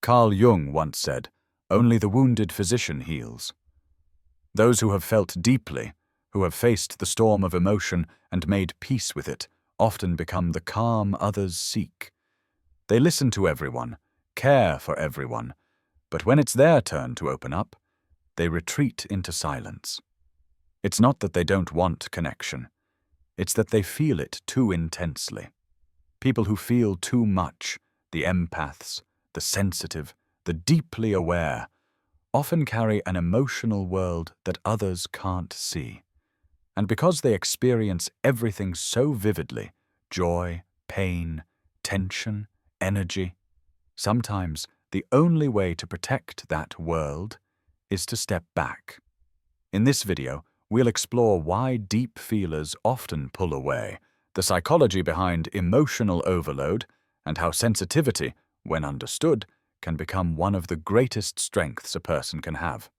Carl Jung once said, "Only the wounded physician heals." Those who have felt deeply, who have faced the storm of emotion and made peace with it, often become the calm others seek. They listen to everyone, care for everyone, but when it's their turn to open up, they retreat into silence. It's not that they don't want connection. It's that they feel it too intensely. People who feel too much, the empaths, the sensitive, the deeply aware, often carry an emotional world that others can't see. And because they experience everything so vividly, joy, pain, tension, energy, sometimes the only way to protect that world is to step back. In this video, we'll explore why deep feelers often pull away, the psychology behind emotional overload, and how sensitivity, when understood, can become one of the greatest strengths a person can have.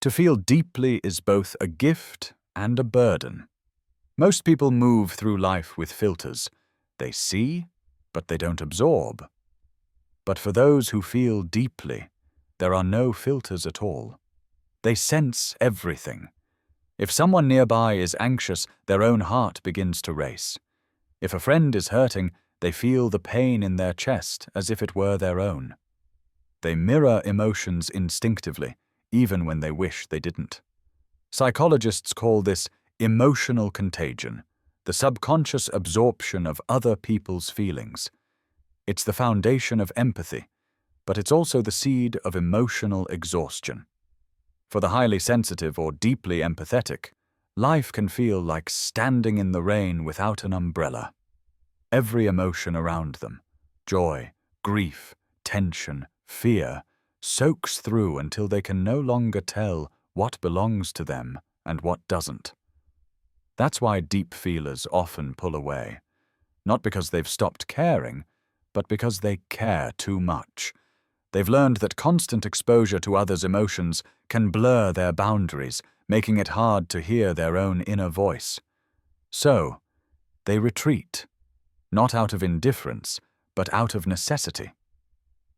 To feel deeply is both a gift and a burden. Most people move through life with filters. They see, but they don't absorb. But for those who feel deeply, there are no filters at all. They sense everything. If someone nearby is anxious, their own heart begins to race. If a friend is hurting, they feel the pain in their chest as if it were their own. They mirror emotions instinctively, even when they wish they didn't. Psychologists call this emotional contagion, the subconscious absorption of other people's feelings. It's the foundation of empathy, but it's also the seed of emotional exhaustion. For the highly sensitive or deeply empathetic, life can feel like standing in the rain without an umbrella. Every emotion around them, joy, grief, tension, fear, soaks through until they can no longer tell what belongs to them and what doesn't. That's why deep feelers often pull away, not because they've stopped caring, but because they care too much. They've learned that constant exposure to others' emotions can blur their boundaries, making it hard to hear their own inner voice. So, they retreat, not out of indifference, but out of necessity.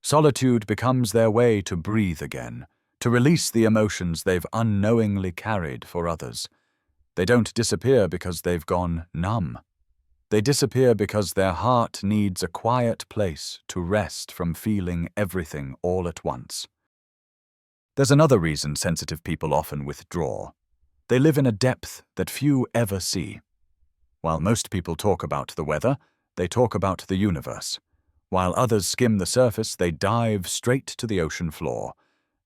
Solitude becomes their way to breathe again, to release the emotions they've unknowingly carried for others. They don't disappear because they've gone numb. They disappear because their heart needs a quiet place to rest from feeling everything all at once. There's another reason sensitive people often withdraw. They live in a depth that few ever see. While most people talk about the weather, they talk about the universe. While others skim the surface, they dive straight to the ocean floor.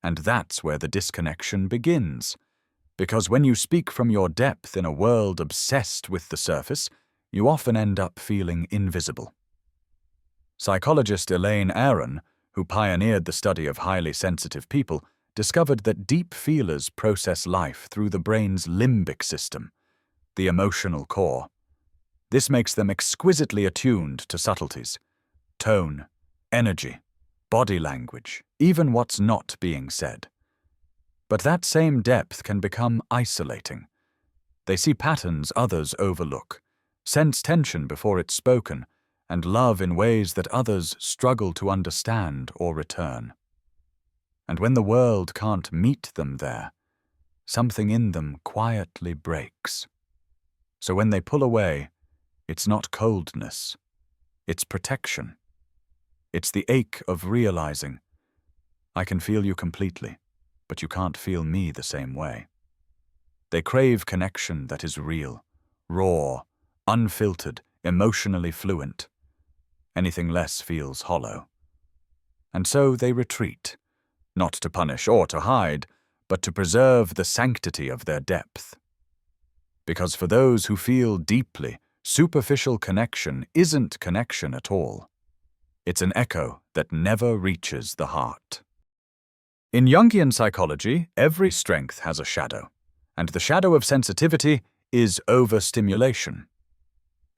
And that's where the disconnection begins. Because when you speak from your depth in a world obsessed with the surface, you often end up feeling invisible. Psychologist Elaine Aron, who pioneered the study of highly sensitive people, discovered that deep feelers process life through the brain's limbic system, the emotional core. This makes them exquisitely attuned to subtleties, tone, energy, body language, even what's not being said. But that same depth can become isolating. They see patterns others overlook, sense tension before it's spoken, and love in ways that others struggle to understand or return. And when the world can't meet them there, something in them quietly breaks. So when they pull away, it's not coldness, it's protection. It's the ache of realizing, I can feel you completely, but you can't feel me the same way. They crave connection that is real, raw, unfiltered, emotionally fluent. Anything less feels hollow. And so they retreat, not to punish or to hide, but to preserve the sanctity of their depth. Because for those who feel deeply, superficial connection isn't connection at all. It's an echo that never reaches the heart. In Jungian psychology, every strength has a shadow, and the shadow of sensitivity is overstimulation.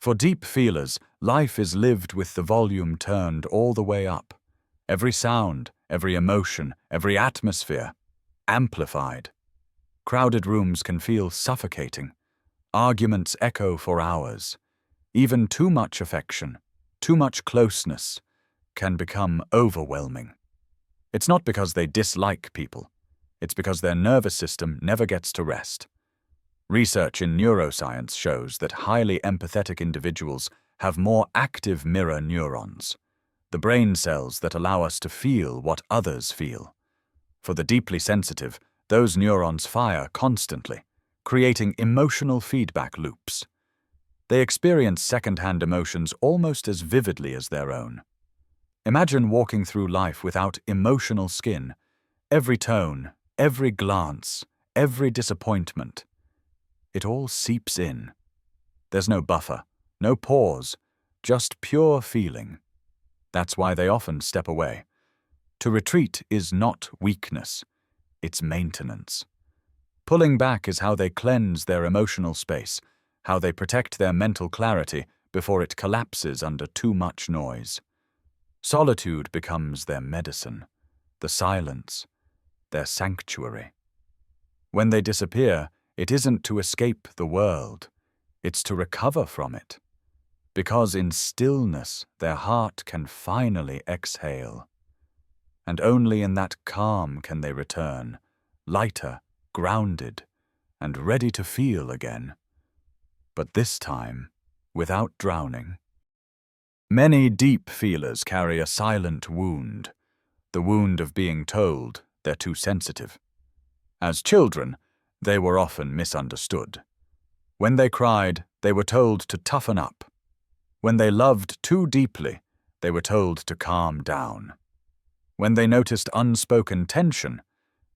For deep feelers, life is lived with the volume turned all the way up. Every sound, every emotion, every atmosphere, amplified. Crowded rooms can feel suffocating. Arguments echo for hours. Even too much affection, too much closeness, can become overwhelming. It's not because they dislike people. It's because their nervous system never gets to rest. Research in neuroscience shows that highly empathetic individuals have more active mirror neurons, the brain cells that allow us to feel what others feel. For the deeply sensitive, those neurons fire constantly, creating emotional feedback loops. They experience second-hand emotions almost as vividly as their own. Imagine walking through life without emotional skin. Every tone, every glance, every disappointment. It all seeps in. There's no buffer, no pause, just pure feeling. That's why they often step away. To retreat is not weakness, it's maintenance. Pulling back is how they cleanse their emotional space, how they protect their mental clarity before it collapses under too much noise. Solitude becomes their medicine, the silence, their sanctuary. When they disappear, it isn't to escape the world, it's to recover from it. Because in stillness their heart can finally exhale. And only in that calm can they return, lighter, grounded, and ready to feel again. But this time, without drowning. Many deep feelers carry a silent wound, the wound of being told they're too sensitive. As children, they were often misunderstood. When they cried, they were told to toughen up. When they loved too deeply, they were told to calm down. When they noticed unspoken tension,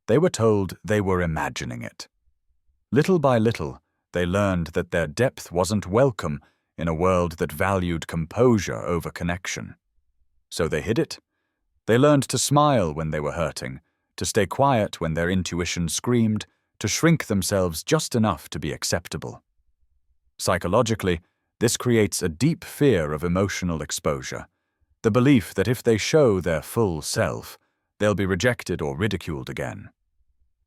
they were told they were imagining it. Little by little, they learned that their depth wasn't welcome in a world that valued composure over connection. So they hid it. They learned to smile when they were hurting, to stay quiet when their intuition screamed, to shrink themselves just enough to be acceptable. Psychologically, this creates a deep fear of emotional exposure, the belief that if they show their full self, they'll be rejected or ridiculed again.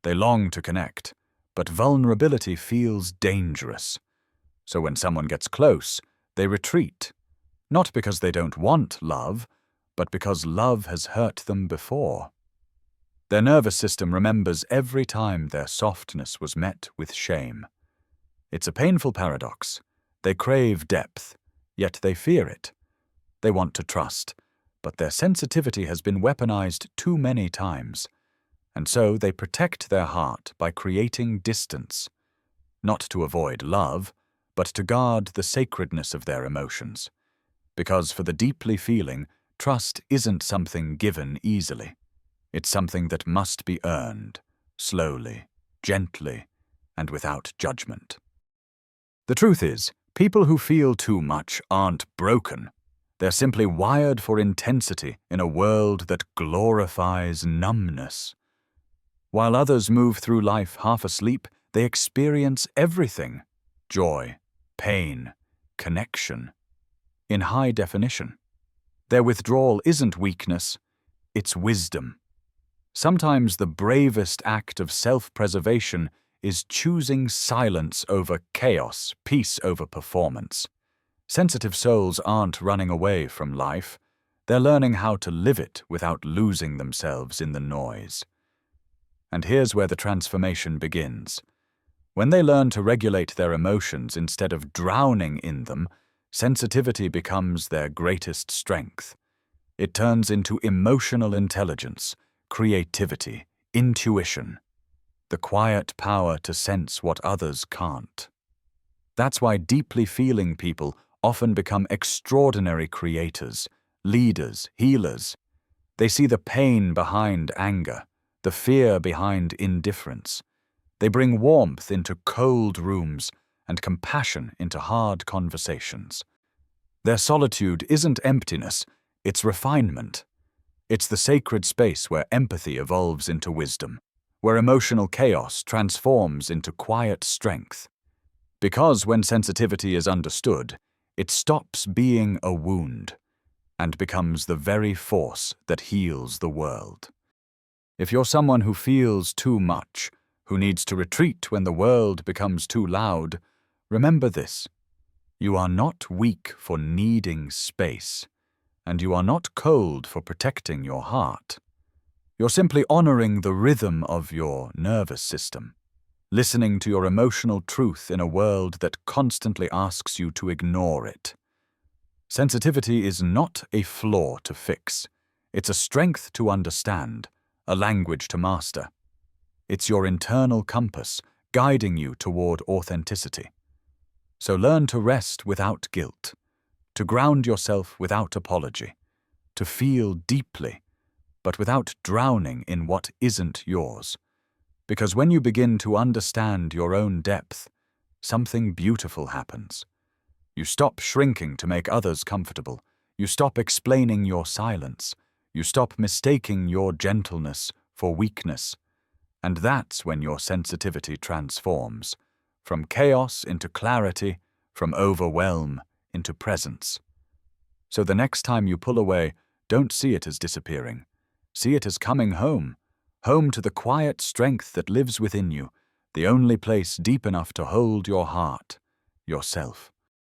They long to connect, but vulnerability feels dangerous. So when someone gets close, they retreat, not because they don't want love, but because love has hurt them before. Their nervous system remembers every time their softness was met with shame. It's a painful paradox. They crave depth, yet they fear it. They want to trust, but their sensitivity has been weaponized too many times, and so they protect their heart by creating distance, not to avoid love, but to guard the sacredness of their emotions. Because for the deeply feeling, trust isn't something given easily. It's something that must be earned, slowly, gently, and without judgment. The truth is, people who feel too much aren't broken. They're simply wired for intensity in a world that glorifies numbness. While others move through life half asleep, they experience everything: joy, pain, connection, in high definition. Their withdrawal isn't weakness, it's wisdom. Sometimes the bravest act of self-preservation is choosing silence over chaos, peace over performance. Sensitive souls aren't running away from life. They're learning how to live it without losing themselves in the noise. And here's where the transformation begins. When they learn to regulate their emotions instead of drowning in them, sensitivity becomes their greatest strength. It turns into emotional intelligence, creativity, intuition, the quiet power to sense what others can't. That's why deeply feeling people often become extraordinary creators, leaders, healers. They see the pain behind anger, the fear behind indifference. They bring warmth into cold rooms and compassion into hard conversations. Their solitude isn't emptiness, it's refinement. It's the sacred space where empathy evolves into wisdom, where emotional chaos transforms into quiet strength. Because when sensitivity is understood, it stops being a wound and becomes the very force that heals the world. If you're someone who feels too much, who needs to retreat when the world becomes too loud, remember this: you are not weak for needing space, and you are not cold for protecting your heart. You're simply honoring the rhythm of your nervous system, listening to your emotional truth in a world that constantly asks you to ignore it. Sensitivity is not a flaw to fix. It's a strength to understand, a language to master. It's your internal compass guiding you toward authenticity. So learn to rest without guilt, to ground yourself without apology, to feel deeply, but without drowning in what isn't yours. Because when you begin to understand your own depth, something beautiful happens. You stop shrinking to make others comfortable. You stop explaining your silence. You stop mistaking your gentleness for weakness. And that's when your sensitivity transforms, from chaos into clarity, from overwhelm into presence. So the next time you pull away, don't see it as disappearing. See it as coming home, home to the quiet strength that lives within you, the only place deep enough to hold your heart, yourself.